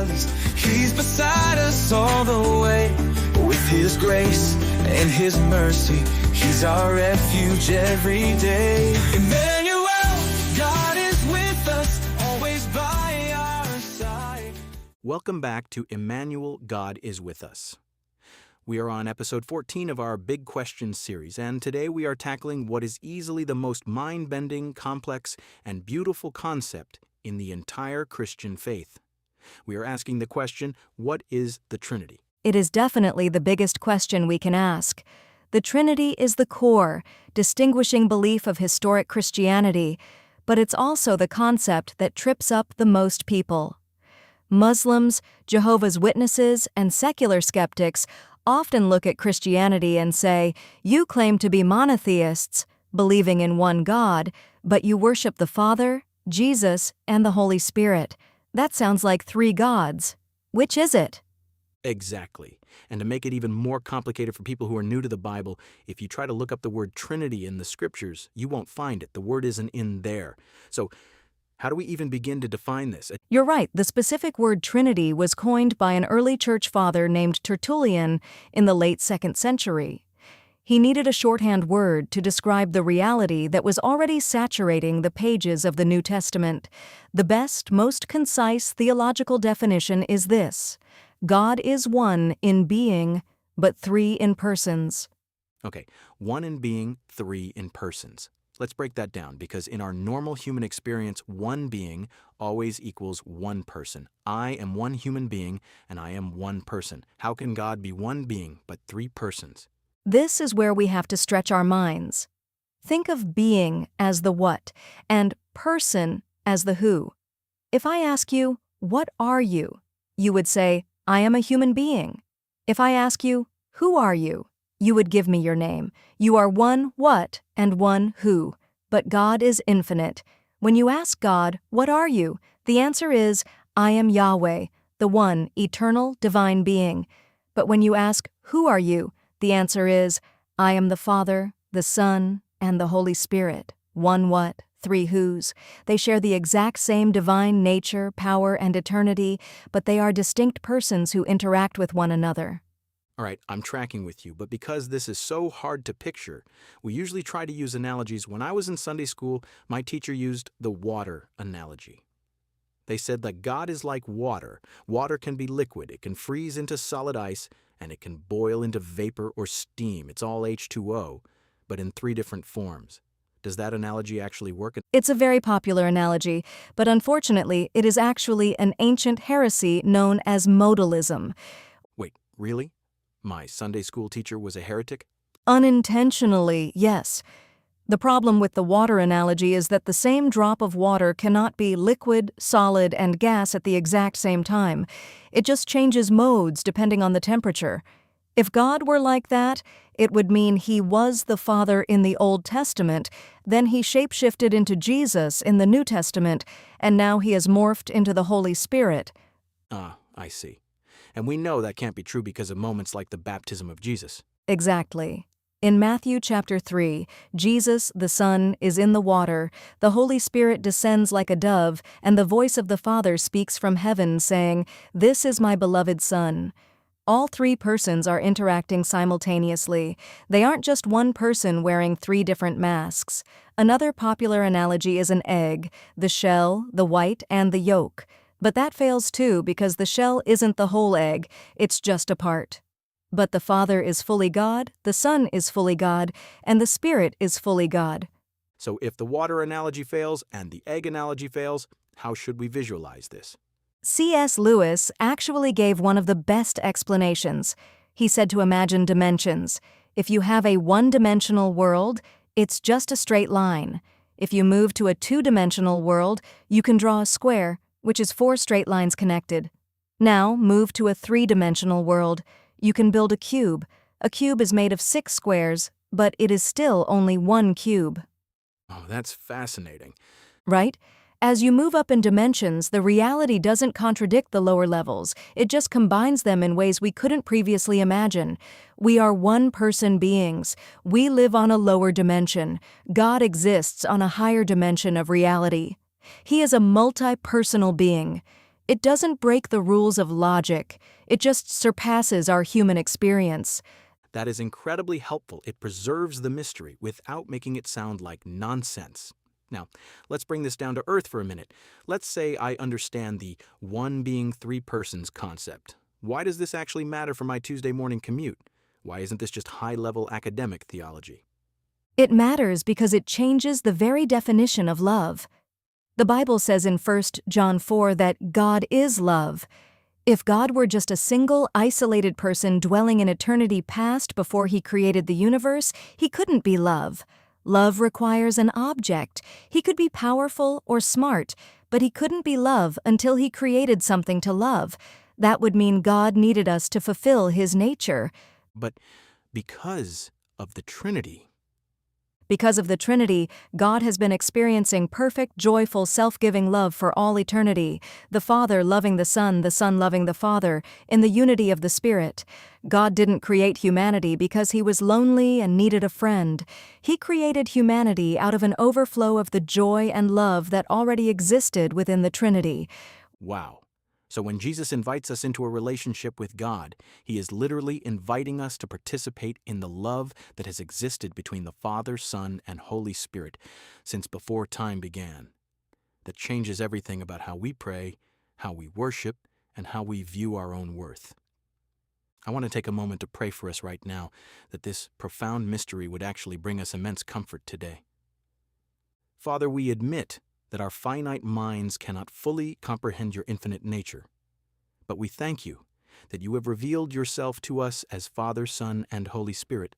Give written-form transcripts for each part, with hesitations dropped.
valleys. He's beside us all the way. With His grace and His mercy, He's our refuge every day. Immanuel, God is with us, always by our side. Welcome back to Immanuel, God is with us. We are on episode 14 of our Big Questions series, and today we are tackling what is easily the most mind-bending, complex, and beautiful concept in the entire Christian faith. We are asking the question, what is the Trinity? It is definitely the biggest question we can ask. The Trinity is the core, distinguishing belief of historic Christianity, but it's also the concept that trips up the most people. Muslims, Jehovah's Witnesses, and secular skeptics often look at Christianity and say, you claim to be monotheists, believing in one God, but you worship the Father, Jesus, and the Holy Spirit. That sounds like three gods. Which is it? Exactly. And to make it even more complicated for people who are new to the Bible, if you try to look up the word Trinity in the Scriptures, you won't find it. The word isn't in there. So, how do we even begin to define this? You're right. The specific word Trinity was coined by an early church father named Tertullian in the late 2nd century. He needed a shorthand word to describe the reality that was already saturating the pages of the New Testament. The best, most concise theological definition is this: God is one in being, but three in persons. Okay, one in being, three in persons. Let's break that down, because in our normal human experience, one being always equals one person. I am one human being, and I am one person. How can God be one being, but three persons? This is where we have to stretch our minds. Think of being as the what, and person as the who. If I ask you, what are you? You would say, I am a human being. If I ask you, who are you? You would give me your name. You are one what and one who. But God is infinite. When you ask God, what are you? The answer is, I am Yahweh, the one eternal divine being. But when you ask, who are you? The answer is, I am the Father, the Son, and the Holy Spirit. One what, three whos. They share the exact same divine nature, power, and eternity, but they are distinct persons who interact with one another. All right, I'm tracking with you, but because this is so hard to picture, we usually try to use analogies. When I was in Sunday school, my teacher used the water analogy. They said that God is like water. Water can be liquid, it can freeze into solid ice, and it can boil into vapor or steam. It's all H2O, but in three different forms. Does that analogy actually work? It's a very popular analogy, but unfortunately, it is actually an ancient heresy known as modalism. Wait, really? My Sunday school teacher was a heretic? Unintentionally, yes. The problem with the water analogy is that the same drop of water cannot be liquid, solid, and gas at the exact same time. It just changes modes depending on the temperature. If God were like that, it would mean He was the Father in the Old Testament, then He shapeshifted into Jesus in the New Testament, and now He has morphed into the Holy Spirit. Ah, I see. And we know that can't be true because of moments like the baptism of Jesus. Exactly. In Matthew chapter 3, Jesus, the Son, is in the water, the Holy Spirit descends like a dove, and the voice of the Father speaks from heaven, saying, "This is my beloved Son." All three persons are interacting simultaneously. They aren't just one person wearing three different masks. Another popular analogy is an egg, the shell, the white, and the yolk. But that fails too because the shell isn't the whole egg, it's just a part. But the Father is fully God, the Son is fully God, and the Spirit is fully God. So if the water analogy fails and the egg analogy fails, how should we visualize this? C.S. Lewis actually gave one of the best explanations. He said to imagine dimensions. If you have a one-dimensional world, it's just a straight line. If you move to a two-dimensional world, you can draw a square, which is 4 straight lines connected. Now, move to a 3-dimensional world. You can build a cube. A cube is made of 6 squares, but it is still only 1 cube. Oh, that's fascinating. Right? As you move up in dimensions, the reality doesn't contradict the lower levels. It just combines them in ways we couldn't previously imagine. We are one-person beings. We live on a lower dimension. God exists on a higher dimension of reality. He is a multi-personal being. It doesn't break the rules of logic. It just surpasses our human experience. That is incredibly helpful. It preserves the mystery without making it sound like nonsense. Now, let's bring this down to earth for a minute. Let's say I understand the one being three persons concept. Why does this actually matter for my Tuesday morning commute? Why isn't this just high-level academic theology? It matters because it changes the very definition of love. The Bible says in 1 John 4 that God is love. If God were just a single, isolated person dwelling in eternity past before He created the universe, He couldn't be love. Love requires an object. He could be powerful or smart, but He couldn't be love until He created something to love. That would mean God needed us to fulfill His nature. But because of the Trinity, Because of the Trinity, God has been experiencing perfect, joyful, self-giving love for all eternity, the Father loving the Son loving the Father, in the unity of the Spirit. God didn't create humanity because He was lonely and needed a friend. He created humanity out of an overflow of the joy and love that already existed within the Trinity. wow. So when Jesus invites us into a relationship with God, He is literally inviting us to participate in the love that has existed between the Father, Son, and Holy Spirit since before time began. That changes everything about how we pray, how we worship, and how we view our own worth. I want to take a moment to pray for us right now that this profound mystery would actually bring us immense comfort today. Father, we admit that our finite minds cannot fully comprehend Your infinite nature. But we thank You that You have revealed Yourself to us as Father, Son, and Holy Spirit.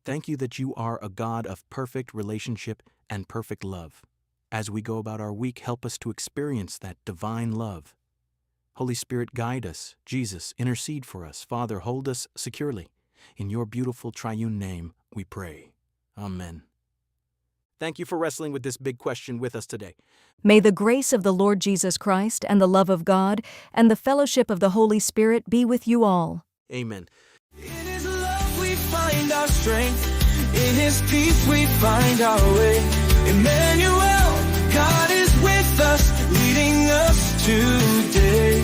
Thank You that You are a God of perfect relationship and perfect love. As we go about our week, help us to experience that divine love. Holy Spirit, guide us. Jesus, intercede for us. Father, hold us securely. In Your beautiful triune name, we pray. Amen. Thank you for wrestling with this big question with us today. May the grace of the Lord Jesus Christ and the love of God and the fellowship of the Holy Spirit be with you all. Amen. In His love we find our strength. In His peace we find our way. Immanuel, God is with us, leading us today.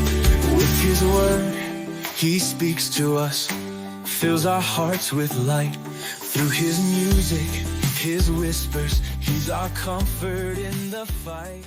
With His word, He speaks to us, fills our hearts with light. Through His music, His whispers, He's our comfort in the fight.